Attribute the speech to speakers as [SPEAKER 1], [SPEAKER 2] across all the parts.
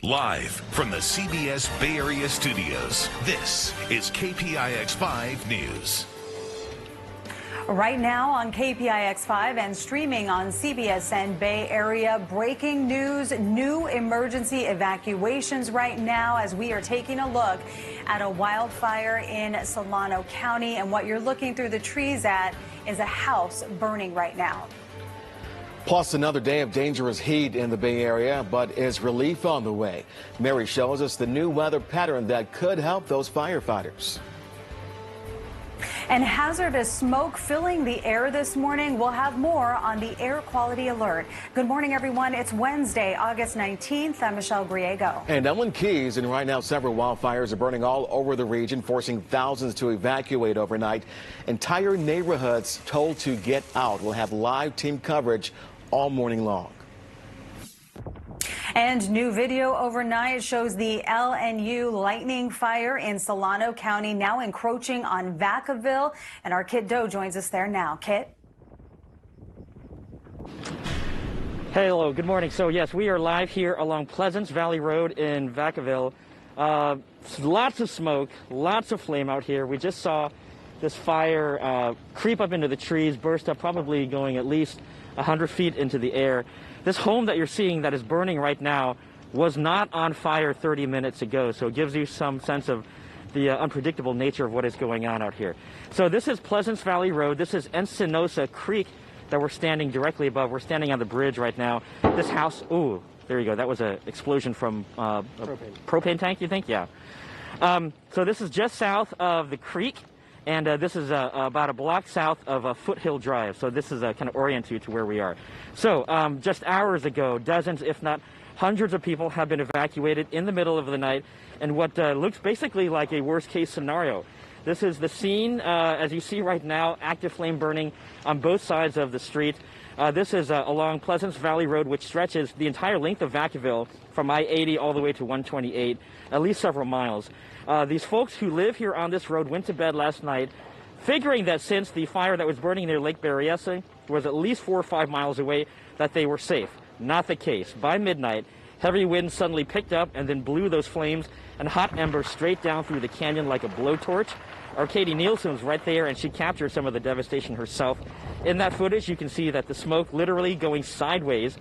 [SPEAKER 1] Live from the CBS Bay Area studios, this is KPIX 5 News.
[SPEAKER 2] Right now on KPIX 5 and streaming on CBSN Bay Area, breaking news, new emergency evacuations right now as we are taking a look at a wildfire in Solano County. And what you're looking through the trees at is a house burning right now.
[SPEAKER 3] Plus another day of dangerous heat in the Bay Area, but is relief on the way? Mary shows us the new weather pattern that could help those firefighters.
[SPEAKER 2] And hazardous smoke filling the air this morning. We'll have more on the air quality alert. Good morning, everyone. It's Wednesday, August 19th. I'm Michelle Griego.
[SPEAKER 3] And I'm in Keys, and right now several wildfires are burning all over the region, forcing thousands to evacuate overnight. Entire neighborhoods told to get out. We'll have live team coverage all morning long.
[SPEAKER 2] And new video overnight shows the LNU lightning fire in Solano County now encroaching on Vacaville. And our Kit Doe joins us there now. Kit?
[SPEAKER 4] Hello, good morning. So yes, we are live here along Pleasance Valley Road in Vacaville. Lots of smoke, lots of flame out here. We just saw this fire creep up into the trees, burst up, probably going at least 100 feet into the air. This home that you're seeing that is burning right now was not on fire 30 minutes ago, so it gives you some sense of the unpredictable nature of what is going on out here. So this is Pleasance Valley Road. This is Encinosa Creek that we're standing directly above. We're standing on the bridge right now. This house, ooh, there you go. That was an explosion from a propane tank, you think? Yeah. So this is just south of the creek. And this is about a block south of Foothill Drive. So this is kind of orient you to where we are. So just hours ago, dozens, if not hundreds of people have been evacuated in the middle of the night in what looks basically like a worst case scenario. This is the scene, as you see right now, active flame burning on both sides of the street. This is along Pleasance Valley Road, which stretches the entire length of Vacaville from I-80 all the way to 128, at least several miles. These folks who live here on this road went to bed last night figuring that since the fire that was burning near Lake Berryessa was at least 4 or 5 miles away, that they were safe. Not the case. By midnight, heavy winds suddenly picked up and then blew those flames and hot embers straight down through the canyon like a blowtorch. Our Katie Nielsen was right there, and she captured some of the devastation herself. In that footage, you can see that the smoke literally going sideways.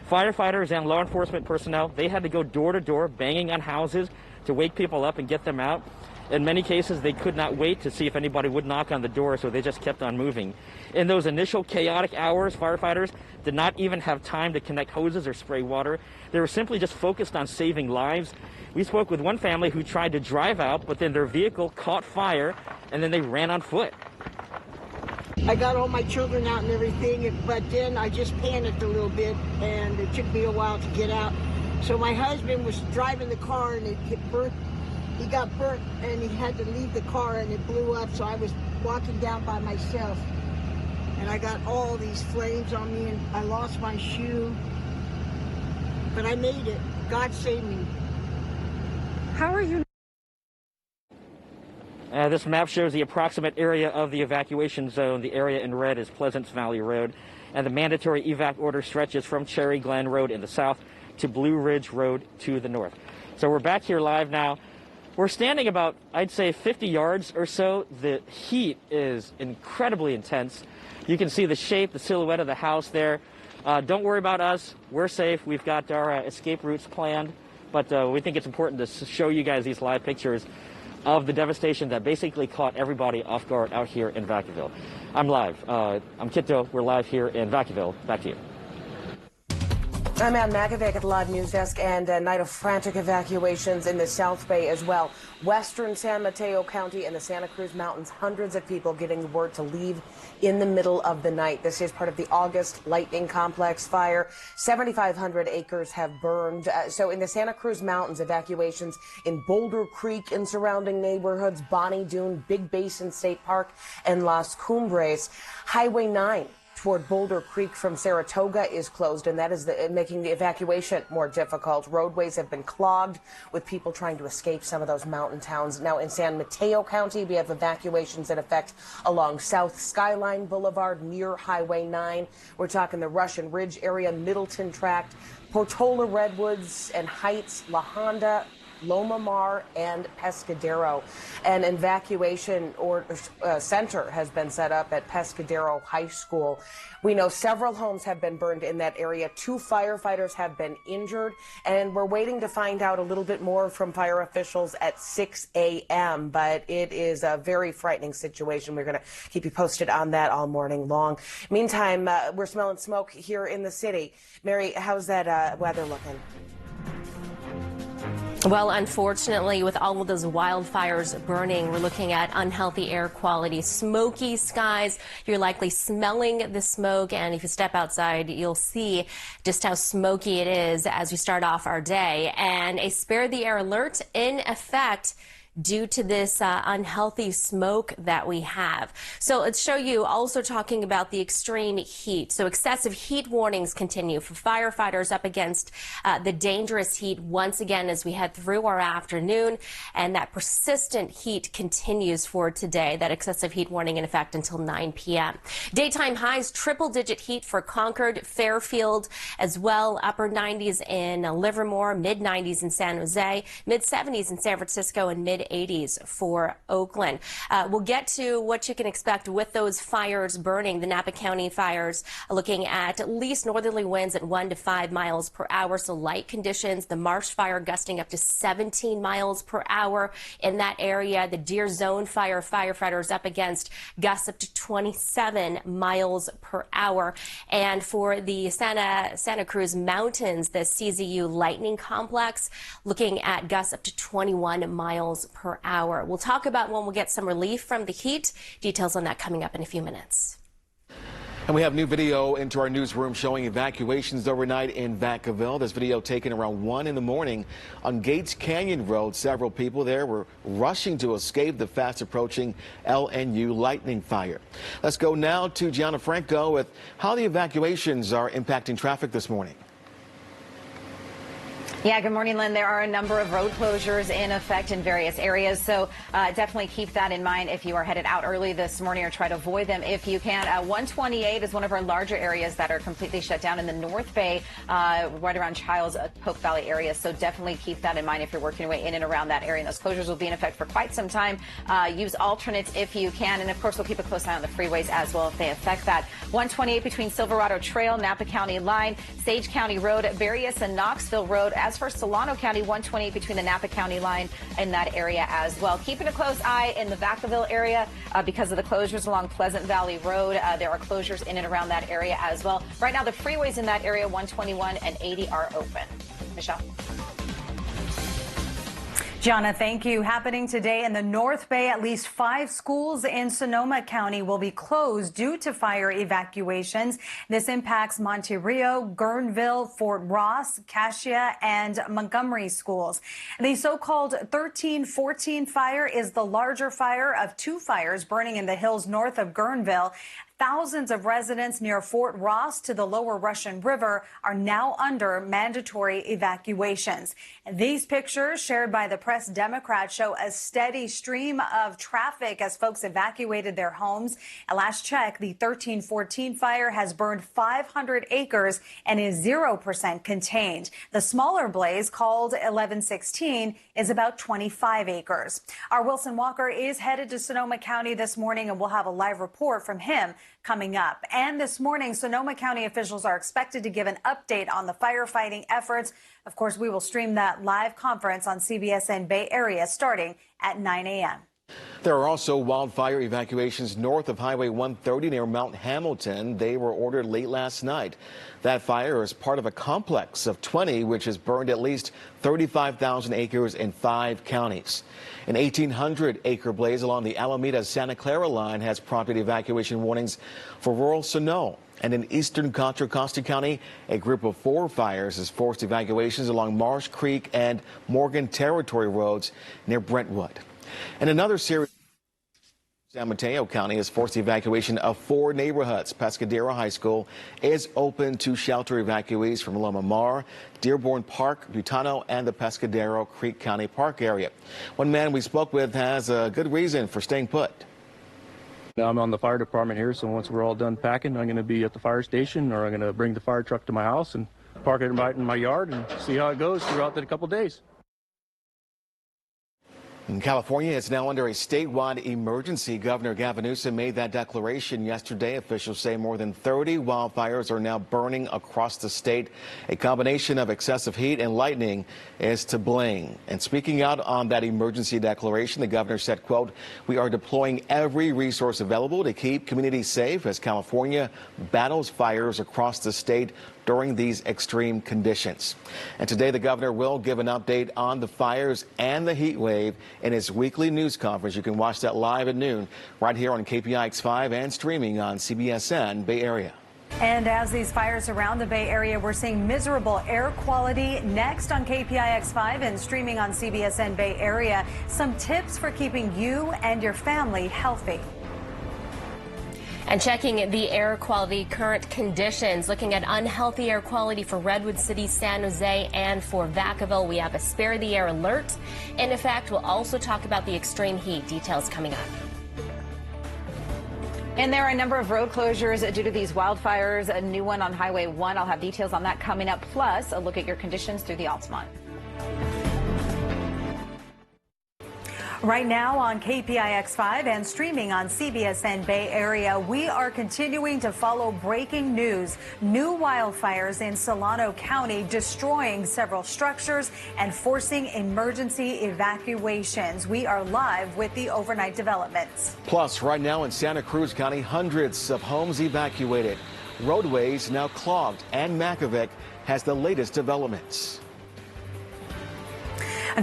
[SPEAKER 4] Firefighters and law enforcement personnel, they had to go door to door, banging on houses to wake people up and get them out. In many cases, they could not wait to see if anybody would knock on the door, so they just kept on moving. In those initial chaotic hours, firefighters did not even have time to connect hoses or spray water. They were simply just focused on saving lives. We spoke with one family who tried to drive out, but then their vehicle caught fire, and then they ran on foot.
[SPEAKER 5] I got all my children out and everything, but then I just panicked a little bit, and it took me a while to get out. So my husband was driving the car, and he got burnt, and he had to leave the car, and it blew up. So I was walking down by myself, and I got all these flames on me, and I lost my shoe, but I made it. God saved me.
[SPEAKER 2] How are you?
[SPEAKER 4] This map shows the approximate area of the evacuation zone. The area in red is Pleasance Valley Road, and the mandatory evac order stretches from Cherry Glen Road in the south to Blue Ridge Road to the north. So we're back here live now. We're standing about, I'd say, 50 yards or so. The heat is incredibly intense. You can see the shape, the silhouette of the house there. Don't worry about us. We're safe. We've got our escape routes planned, but we think it's important to show you guys these live pictures of the devastation that basically caught everybody off guard out here in Vacaville. I'm live. I'm Kit Doe. We're live here in Vacaville. Back to you.
[SPEAKER 6] I'm Ann Makovic at the live news desk, and a night of frantic evacuations in the South Bay as well. Western San Mateo County and the Santa Cruz Mountains, hundreds of people getting word to leave in the middle of the night. This is part of the August Lightning Complex fire. 7,500 acres have burned. So in the Santa Cruz Mountains, evacuations in Boulder Creek and surrounding neighborhoods, Bonnie Doon, Big Basin State Park, and Las Cumbres. Highway 9 toward Boulder Creek from Saratoga is closed, and that is making the evacuation more difficult. Roadways have been clogged with people trying to escape some of those mountain towns. Now in San Mateo County, we have evacuations in effect along South Skyline Boulevard near Highway 9. We're talking the Russian Ridge area, Middleton Tract, Portola, Redwoods and Heights, La Honda, Loma Mar, and Pescadero. An evacuation center has been set up at Pescadero High School. We know several homes have been burned in that area. 2 firefighters have been injured, and we're waiting to find out a little bit more from fire officials at 6 a.m. But it is a very frightening situation. We're going to keep you posted on that all morning long. Meantime, we're smelling smoke here in the city. Mary, how's that weather looking?
[SPEAKER 7] Well, unfortunately, with all of those wildfires burning, we're looking at unhealthy air quality, smoky skies. You're likely smelling the smoke, and if you step outside, you'll see just how smoky it is as we start off our day. And a spare the air alert in effect due to this unhealthy smoke that we have. So let's show you, also talking about the extreme heat. So excessive heat warnings continue for firefighters up against the dangerous heat once again as we head through our afternoon, and that persistent heat continues for today. That excessive heat warning in effect until 9 p.m. Daytime highs, triple-digit heat for Concord, Fairfield, as well. Upper 90s in Livermore, mid-90s in San Jose, mid-70s in San Francisco, and mid-80s for Oakland. We'll get to what you can expect with those fires burning. The Napa County fires looking at least northerly winds at 1 to 5 miles per hour, so light conditions. The Marsh fire gusting up to 17 miles per hour in that area. The Deer Zone fire, firefighters up against gusts up to 27 miles per hour. And for the Santa Cruz Mountains, the CZU Lightning Complex looking at gusts up to 21 miles per hour. We'll talk about when we'll get some relief from the heat. Details on that coming up in a few minutes.
[SPEAKER 3] And we have new video into our newsroom showing evacuations overnight in Vacaville. This video taken around 1 in the morning on Gates Canyon Road. Several people there were rushing to escape the fast approaching LNU lightning fire. Let's go now to Gianna Franco with how the evacuations are impacting traffic this morning.
[SPEAKER 8] Yeah, good morning, Lynn. There are a number of road closures in effect in various areas, so definitely keep that in mind if you are headed out early this morning, or try to avoid them if you can. 128 is one of our larger areas that are completely shut down in the North Bay, right around Childs, Polk Valley area, so definitely keep that in mind if you're working your way in and around that area. And those closures will be in effect for quite some time. Use alternates if you can, and of course we'll keep a close eye on the freeways as well if they affect that. 128 between Silverado Trail, Napa County line, Sage County Road, Berrios and Knoxville Road. As for Solano County, 128 between the Napa County line in that area as well. Keeping a close eye in the Vacaville area because of the closures along Pleasant Valley Road. There are closures in and around that area as well. Right now, the freeways in that area, 121 and 80, are open. Michelle.
[SPEAKER 2] Gianna, thank you. Happening today in the North Bay, at least 5 schools in Sonoma County will be closed due to fire evacuations. This impacts Monterey, Guerneville, Fort Ross, Cassia, and Montgomery schools. The so-called 1314 fire is the larger fire of 2 fires burning in the hills north of Guerneville. Thousands of residents near Fort Ross to the lower Russian River are now under mandatory evacuations. And these pictures shared by the Press Democrat show a steady stream of traffic as folks evacuated their homes. At last check, the 1314 fire has burned 500 acres and is 0% contained. The smaller blaze, called 1116, is about 25 acres. Our Wilson Walker is headed to Sonoma County this morning, and we'll have a live report from him coming up. And this morning, Sonoma County officials are expected to give an update on the firefighting efforts. Of course, we will stream that live conference on CBSN Bay Area starting at 9 a.m.
[SPEAKER 3] There are also wildfire evacuations north of Highway 130 near Mount Hamilton. They were ordered late last night. That fire is part of a complex of 20 which has burned at least 35,000 acres in 5 counties. An 1,800-acre blaze along the Alameda-Santa Clara line has prompted evacuation warnings for rural Sonoma. And in eastern Contra Costa County, a group of 4 fires has forced evacuations along Marsh Creek and Morgan Territory roads near Brentwood. And another series, San Mateo County has forced the evacuation of 4 neighborhoods. Pescadero High School is open to shelter evacuees from Loma Mar, Dearborn Park, Butano, and the Pescadero Creek County Park area. One man we spoke with has a good reason for staying put.
[SPEAKER 9] I'm on the fire department here, so once we're all done packing, I'm going to be at the fire station, or I'm going to bring the fire truck to my house and park it right in my yard and see how it goes throughout the couple days.
[SPEAKER 3] In California, it's now under a statewide emergency. Governor Gavin Newsom made that declaration yesterday. Officials say more than 30 wildfires are now burning across the state. A combination of excessive heat and lightning is to blame. And speaking out on that emergency declaration, the governor said, quote, "We are deploying every resource available to keep communities safe as California battles fires across the state during these extreme conditions." And today the governor will give an update on the fires and the heat wave in his weekly news conference. You can watch that live at noon right here on KPIX 5 and streaming on CBSN Bay Area.
[SPEAKER 2] And as these fires surround the Bay Area, we're seeing miserable air quality. Next on KPIX 5 and streaming on CBSN Bay Area, some tips for keeping you and your family healthy.
[SPEAKER 7] And checking the air quality current conditions, looking at unhealthy air quality for Redwood City, San Jose, and for Vacaville. We have a spare the air alert in effect. We'll also talk about the extreme heat. Details coming up.
[SPEAKER 8] And there are a number of road closures due to these wildfires. A new one on Highway 1. I'll have details on that coming up. Plus, a look at your conditions through the Altamont.
[SPEAKER 2] Right now on KPIX 5 and streaming on CBSN Bay Area, we are continuing to follow breaking news. New wildfires in Solano County destroying several structures and forcing emergency evacuations. We are live with the overnight developments.
[SPEAKER 3] Plus, right now in Santa Cruz County, hundreds of homes evacuated. Roadways now clogged, and Vacaville has the latest developments.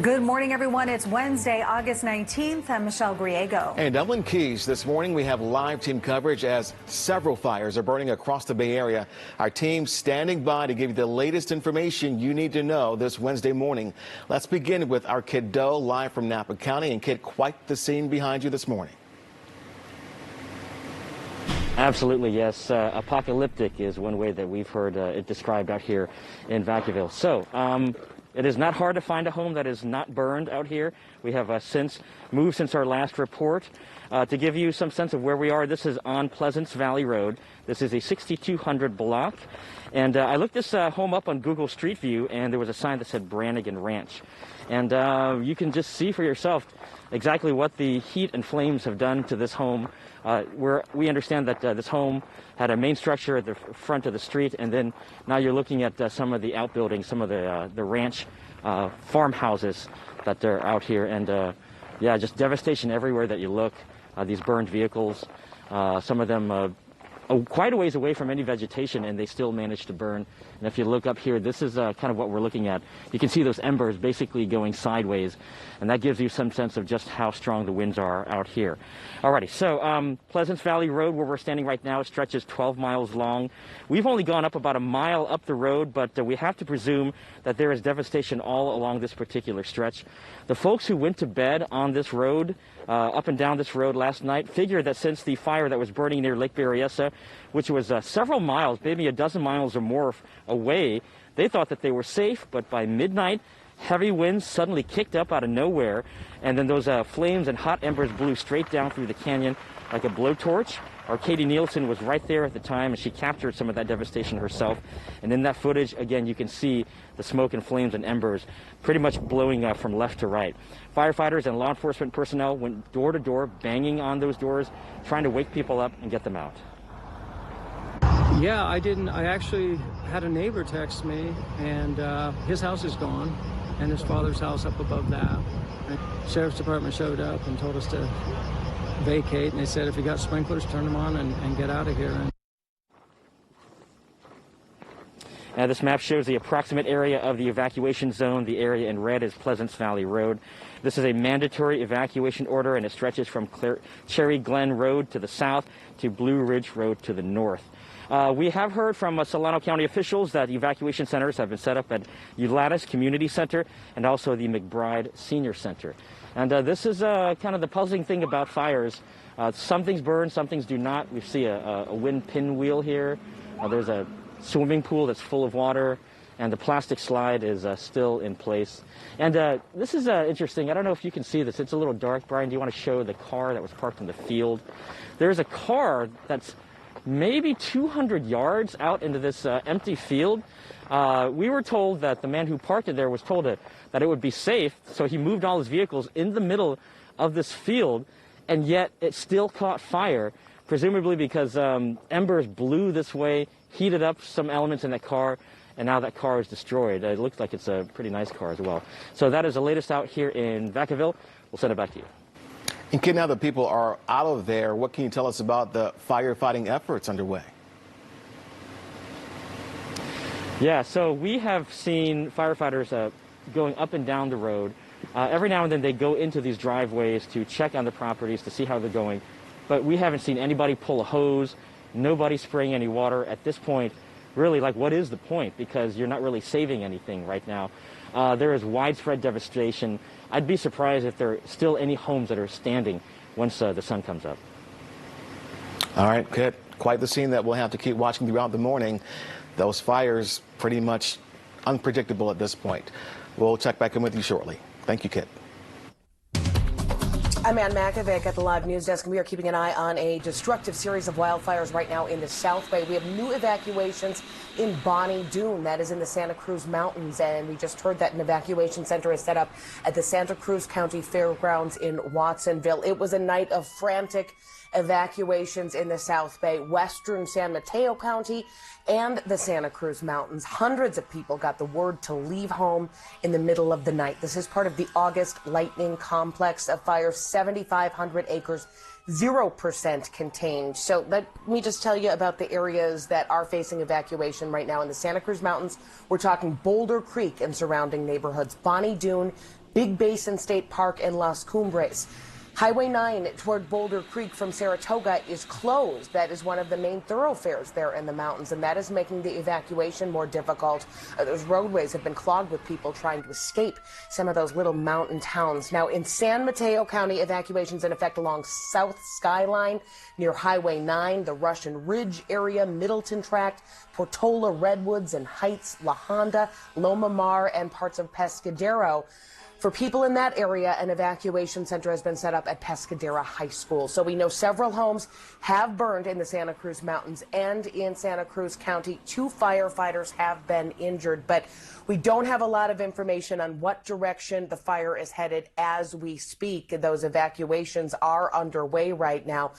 [SPEAKER 2] Good morning, everyone. It's Wednesday, August 19th. I'm Michelle Griego.
[SPEAKER 3] And Ellen Keys, this morning we have live team coverage as several fires are burning across the Bay Area. Our team standing by to give you the latest information you need to know this Wednesday morning. Let's begin with our Kid Doe live from Napa County. And Kid, quite the scene behind you this morning.
[SPEAKER 4] Absolutely, yes. Apocalyptic is one way that we've heard it described out here in Vacaville. So, it is not hard to find a home that is not burned out here. We have since moved since our last report. To give you some sense of where we are, this is on Pleasance Valley Road. This is a 6200 block. And I looked this home up on Google Street View, and there was a sign that said Brannigan Ranch. And you can just see for yourself exactly what the heat and flames have done to this home. We understand that this home had a main structure at the front of the street, and then now you're looking at some of the outbuildings, some of the ranch farmhouses that are out here. And yeah, just devastation everywhere that you look. These burned vehicles, some of them quite a ways away from any vegetation, and they still manage to burn. And if you look up here, this is kind of what we're looking at. You can see those embers basically going sideways, and that gives you some sense of just how strong the winds are out here. Alrighty, so Pleasance Valley Road, where we're standing right now, stretches 12 miles long. We've only gone up about a mile up the road, but we have to presume that there is devastation all along this particular stretch. The folks who went to bed on this road, up and down this road last night, figured that since the fire that was burning near Lake Berryessa, which was several miles, maybe a dozen miles or more away, they thought that they were safe. But by midnight, heavy winds suddenly kicked up out of nowhere, and then those flames and hot embers blew straight down through the canyon like a blowtorch. Our Katie Nielsen was right there at the time, and she captured some of that devastation herself. And in that footage, again, you can see the smoke and flames and embers pretty much blowing up from left to right. Firefighters and law enforcement personnel went door to door, banging on those doors, trying to wake people up and get them out.
[SPEAKER 10] Yeah, I didn't. I actually had a neighbor text me, and his house is gone, and his father's house up above that. The sheriff's department showed up and told us to vacate, and they said if you got sprinklers, turn them on and get out of here.
[SPEAKER 4] Now, this map shows the approximate area of the evacuation zone. The area in red is Pleasance Valley Road. This is a mandatory evacuation order, and it stretches from Cherry Glen Road to the south to Blue Ridge Road to the north. We have heard from Solano County officials that evacuation centers have been set up at Ulatis Community Center and also the McBride Senior Center. And this is kind of the puzzling thing about fires. Some things burn, some things do not. We see a wind pinwheel here. There's a swimming pool that's full of water, and the plastic slide is still in place. And this is interesting. I don't know if you can see this. It's a little dark. Brian, do you want to show the car that was parked in the field? There's a car that's maybe 200 yards out into this empty field. We were told that the man who parked it there was told that it would be safe, so he moved all his vehicles in the middle of this field, and yet it still caught fire, presumably because embers blew this way, heated up some elements in that car, and now that car is destroyed. It looks like it's a pretty nice car as well. So that is the latest out here in Vacaville. We'll send it back to you.
[SPEAKER 3] And Kid, now that people are out of there, what can you tell us about the firefighting efforts underway?
[SPEAKER 4] Yeah, so we have seen firefighters going up and down the road. Every now and then they go into these driveways to check on the properties to see how they're going. But we haven't seen anybody pull a hose, nobody spraying any water at this point. Really, like, what is the point? Because you're not really saving anything right now. There is widespread devastation. I'd be surprised if there are still any homes that are standing once the sun comes up.
[SPEAKER 3] All right, Kit, quite the scene that we'll have to keep watching throughout the morning. Those fires pretty much unpredictable at this point. We'll check back in with you shortly. Thank you, Kit.
[SPEAKER 6] I'm Mount Vaca at the live news desk, and we are keeping an eye on a destructive series of wildfires right now in the South Bay. We have new evacuations in Bonnie Doon, that is in the Santa Cruz Mountains, and we just heard that an evacuation center is set up at the Santa Cruz County Fairgrounds in Watsonville. It was a night of frantic evacuations in the South Bay, western San Mateo County, and the Santa Cruz Mountains. Hundreds of people got the word to leave home in the middle of the night. This is part of the August lightning complex of fires, 7,500 acres, 0% contained. So let me just tell you about the areas that are facing evacuation right now in the Santa Cruz Mountains. We're talking Boulder Creek and surrounding neighborhoods, Bonnie Doon, Big Basin State Park, and Las Cumbres. Highway 9 toward Boulder Creek from Saratoga is closed. That is one of the main thoroughfares there in the mountains, and that is making the evacuation more difficult. Those roadways have been clogged with people trying to escape some of those little mountain towns. Now, in San Mateo County, evacuations in effect along South Skyline near Highway 9, the Russian Ridge area, Middleton Tract, Portola, Redwoods, and Heights, La Honda, Loma Mar, and parts of Pescadero. For people in that area, an evacuation center has been set up at Pescadero High School. So we know several homes have burned in the Santa Cruz Mountains and in Santa Cruz County. 2 firefighters have been injured, but we don't have a lot of information on what direction the fire is headed as we speak. Those evacuations are underway right now.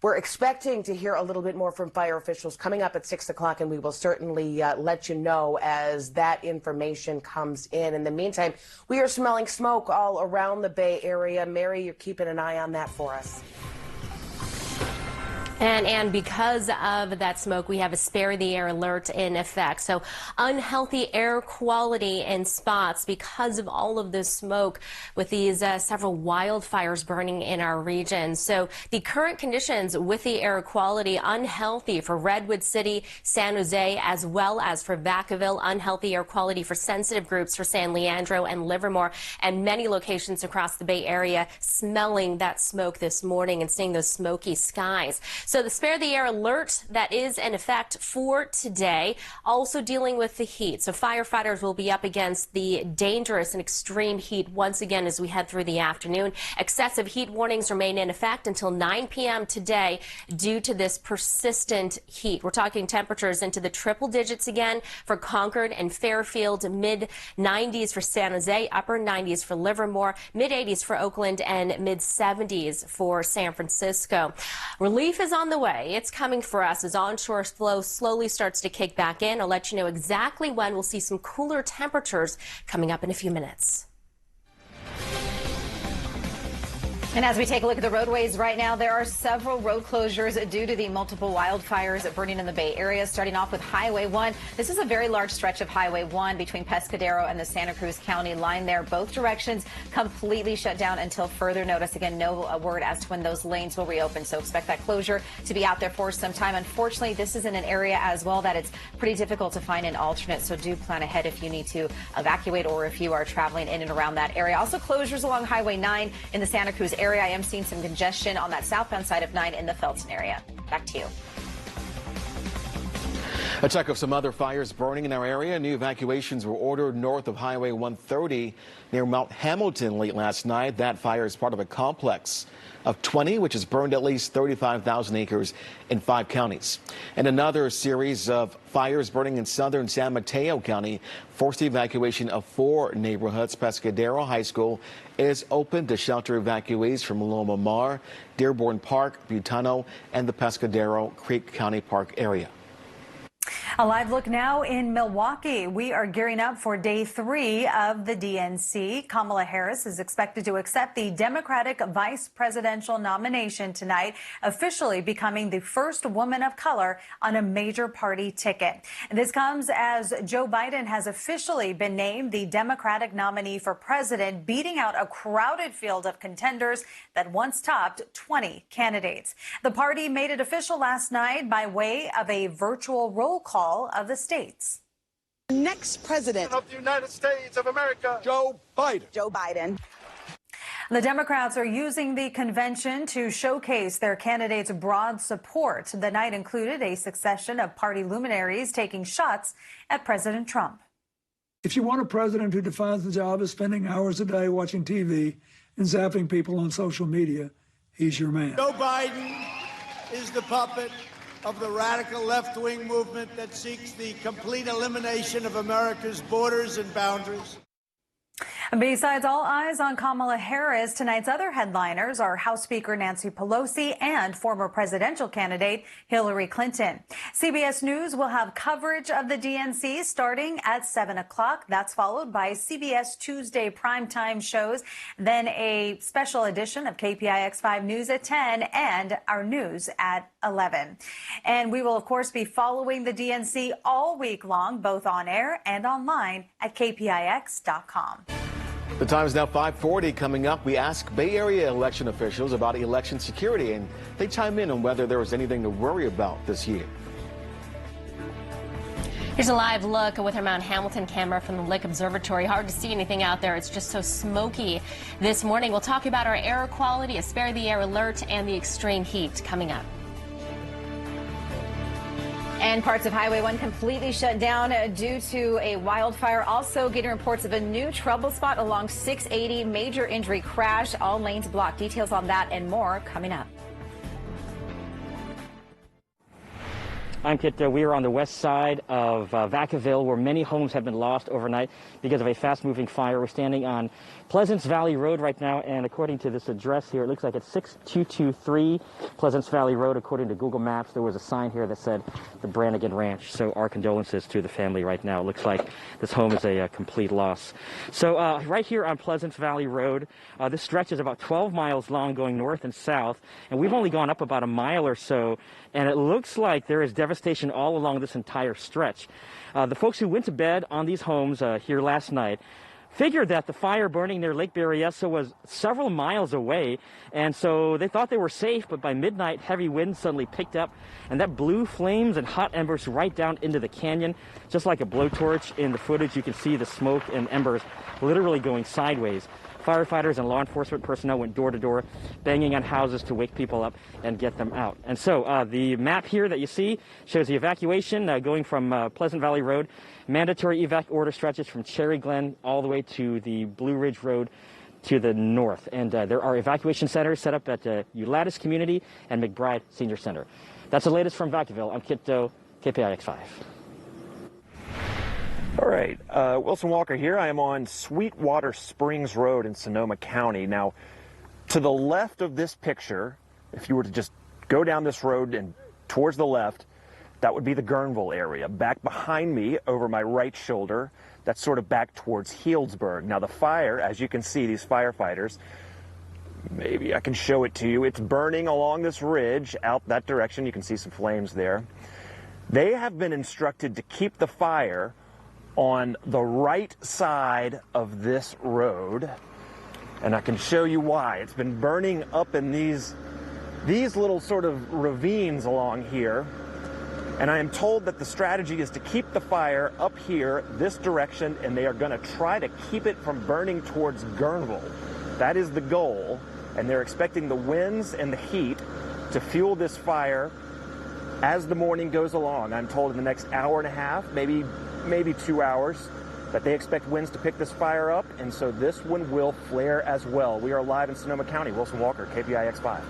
[SPEAKER 6] We're expecting to hear a little bit more from fire officials coming up at 6 o'clock, and we will certainly let you know as that information comes in. In the meantime, we are smelling smoke all around the Bay Area. Mary, you're keeping an eye on that for us.
[SPEAKER 7] And because of that smoke, we have a spare the air alert in effect. So unhealthy air quality in spots because of all of this smoke with these several wildfires burning in our region. So the current conditions with the air quality unhealthy for Redwood City, San Jose, as well as for Vacaville. Unhealthy air quality for sensitive groups for San Leandro and Livermore, and many locations across the Bay Area smelling that smoke this morning and seeing those smoky skies. So the spare the air alert that is in effect for today, also dealing with the heat. So firefighters will be up against the dangerous and extreme heat once again as we head through the afternoon. Excessive heat warnings remain in effect until 9 p.m. today due to this persistent heat. We're talking temperatures into the triple digits again for Concord and Fairfield, mid-90s for San Jose, upper 90s for Livermore, mid-80s for Oakland, and mid-70s for San Francisco. Relief is on the way. It's coming for us as onshore flow slowly starts to kick back in. I'll let you know exactly when we'll see some cooler temperatures coming up in a few minutes.
[SPEAKER 8] And as we take a look at the roadways right now, there are several road closures due to the multiple wildfires burning in the Bay Area, starting off with Highway 1. This is a very large stretch of Highway 1 between Pescadero and the Santa Cruz County line there. Both directions completely shut down until further notice. Again, no word as to when those lanes will reopen, so expect that closure to be out there for some time. Unfortunately, this is in an area as well that it's pretty difficult to find an alternate, so do plan ahead if you need to evacuate or if you are traveling in and around that area. Also, closures along Highway 9 in the Santa Cruz area. I am seeing some congestion on that southbound side of 9 in the Felton area. Back to you.
[SPEAKER 3] A check of some other fires burning in our area. New evacuations were ordered north of Highway 130 near Mount Hamilton late last night. That fire is part of a complex of 20, which has burned at least 35,000 acres in 5 counties. And another series of fires burning in southern San Mateo County forced the evacuation of 4 neighborhoods. Pescadero High School is open to shelter evacuees from Loma Mar, Dearborn Park, Butano, and the Pescadero Creek County Park area.
[SPEAKER 2] A live look now in Milwaukee. We are gearing up for day 3 of the DNC. Kamala Harris is expected to accept the Democratic vice presidential nomination tonight, officially becoming the first woman of color on a major party ticket. And this comes as Joe Biden has officially been named the Democratic nominee for president, beating out a crowded field of contenders that once topped 20 candidates. The party made it official last night by way of a virtual roll call of the states.
[SPEAKER 11] Next president
[SPEAKER 12] of the United States of America, Joe Biden.
[SPEAKER 11] Joe Biden.
[SPEAKER 2] The Democrats are using the convention to showcase their candidates' broad support. The night included a succession of party luminaries taking shots at President Trump.
[SPEAKER 13] If you want a president who defines the job as spending hours a day watching TV and zapping people on social media, he's your man.
[SPEAKER 12] Joe Biden is the puppet of the radical left-wing movement that seeks the complete elimination of America's borders and boundaries.
[SPEAKER 2] Besides all eyes on Kamala Harris, tonight's other headliners are House Speaker Nancy Pelosi and former presidential candidate Hillary Clinton. CBS News will have coverage of the DNC starting at 7 o'clock. That's followed by CBS Tuesday primetime shows, then a special edition of KPIX 5 News at 10 and our news at 11. And we will, of course, be following the DNC all week long, both on air and online at KPIX.com.
[SPEAKER 3] The time is now 5:40. Coming up, we ask Bay Area election officials about election security, and they chime in on whether there was anything to worry about this year.
[SPEAKER 7] Here's a live look with our Mount Hamilton camera from the Lake Observatory. Hard to see anything out there. It's just so smoky this morning. We'll talk about our air quality, a Spare the Air alert, and the extreme heat coming up.
[SPEAKER 8] And parts of Highway 1 completely shut down due to a wildfire. Also getting reports of a new trouble spot along 680, major injury crash, all lanes blocked. Details on that and more coming up.
[SPEAKER 4] I'm Kit. We are on the west side of Vacaville, where many homes have been lost overnight because of a fast-moving fire. We're standing on Pleasance Valley Road right now, and according to this address here, it looks like it's 6223 Pleasance Valley Road. According to Google Maps, there was a sign here that said the Brannigan Ranch. So our condolences to the family right now. It looks like this home is a complete loss. So right here on Pleasance Valley Road, this stretch is about 12 miles long going north and south, and we've only gone up about a mile or so, and it looks like there is devastation all along this entire stretch. The folks who went to bed on these homes here last night figured that the fire burning near Lake Berryessa was several miles away, and so they thought they were safe, but by midnight, heavy winds suddenly picked up, and that blew flames and hot embers right down into the canyon. Just like a blowtorch in the footage, you can see the smoke and embers literally going sideways. Firefighters and law enforcement personnel went door to door, banging on houses to wake people up and get them out. And so the map here that you see shows the evacuation going from Pleasant Valley Road. Mandatory evac order stretches from Cherry Glen all the way to the Blue Ridge Road to the north. And there are evacuation centers set up at Ulatis Community and McBride Senior Center. That's the latest from Vacaville. I'm Kit Doe, KPIX 5.
[SPEAKER 14] All right, Wilson Walker here. I am on Sweetwater Springs Road in Sonoma County. Now, to the left of this picture, if you were to just go down this road and towards the left, that would be the Guerneville area. Back behind me, over my right shoulder, that's sort of back towards Healdsburg. Now, the fire, as you can see, these firefighters, maybe I can show it to you. It's burning along this ridge out that direction. You can see some flames there. They have been instructed to keep the fire on the right side of this road, and I can show you why. It's been burning up in these little sort of ravines along here, and I am told that the strategy is to keep the fire up here this direction, and they are going to try to keep it from burning towards Guerneville. That is the goal, and they're expecting the winds and the heat to fuel this fire as the morning goes along, I'm told in the next hour and a half, maybe 2 hours, that they expect winds to pick this fire up, and so this one will flare as well. We are live in Sonoma County. Wilson Walker, KPIX 5.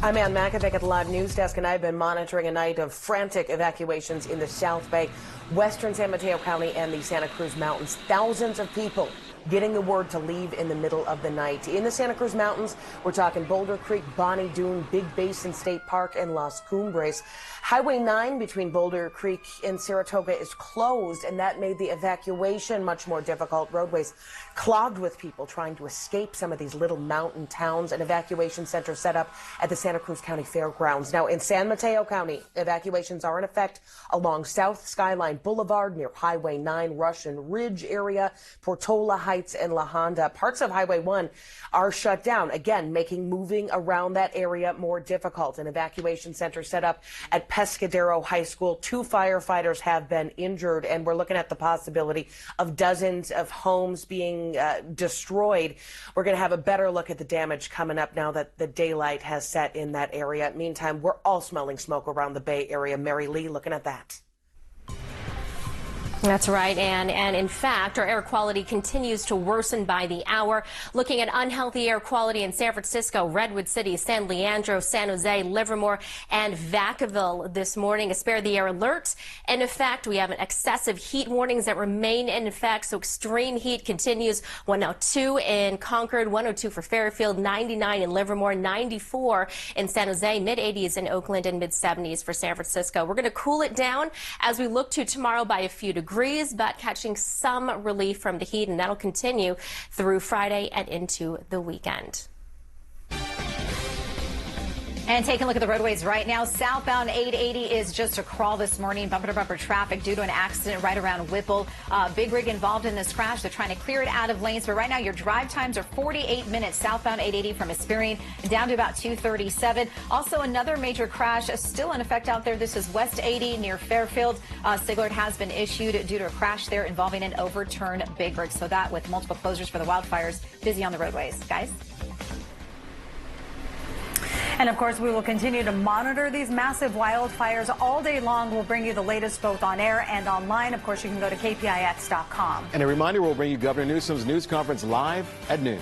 [SPEAKER 6] I'm Mount Vaca at the live news desk, and I've been monitoring a night of frantic evacuations in the South Bay, western San Mateo County, and the Santa Cruz Mountains. Thousands of people getting the word to leave in the middle of the night. In the Santa Cruz Mountains, we're talking Boulder Creek, Bonnie Doon, Big Basin State Park, and Las Cumbres. Highway 9 between Boulder Creek and Saratoga is closed, and that made the evacuation much more difficult. Roadways clogged with people trying to escape some of these little mountain towns. An evacuation center set up at the Santa Cruz County Fairgrounds. Now, in San Mateo County, evacuations are in effect along South Skyline Boulevard near Highway 9, Russian Ridge area, Portola Heights, and La Honda. Parts of Highway 1 are shut down, again, making moving around that area more difficult. An evacuation center set up at Pescadero High School. 2 firefighters have been injured, and we're looking at the possibility of dozens of homes being destroyed. We're going to have a better look at the damage coming up now that the daylight has set in that area. Meantime, we're all smelling smoke around the Bay Area. Mary Lee, looking at that.
[SPEAKER 7] That's right, Ann. And in fact, our air quality continues to worsen by the hour. Looking at unhealthy air quality in San Francisco, Redwood City, San Leandro, San Jose, Livermore, and Vacaville this morning. A spare the air alert in effect. We have an excessive heat warnings that remain in effect. So extreme heat continues. 102 in Concord, 102 for Fairfield, 99 in Livermore, 94 in San Jose, mid-80s in Oakland, and mid-70s for San Francisco. We're going to cool it down as we look to tomorrow by a few degrees, but catching some relief from the heat, and that'll continue through Friday and into the weekend.
[SPEAKER 8] And taking a look at the roadways right now, southbound 880 is just a crawl this morning. Bumper-to-bumper traffic due to an accident right around Whipple. Big rig involved in this crash. They're trying to clear it out of lanes. But right now, your drive times are 48 minutes southbound 880 from Hesperian down to about 237. Also, another major crash still in effect out there. This is West 80 near Fairfield. SIG alert has been issued due to a crash there involving an overturned big rig. So that, with multiple closures for the wildfires, busy on the roadways. Guys?
[SPEAKER 2] And of course, we will continue to monitor these massive wildfires all day long. We'll bring you the latest both on air and online. Of course, you can go to KPIX.com.
[SPEAKER 3] And a reminder, we'll bring you Governor Newsom's news conference live at noon.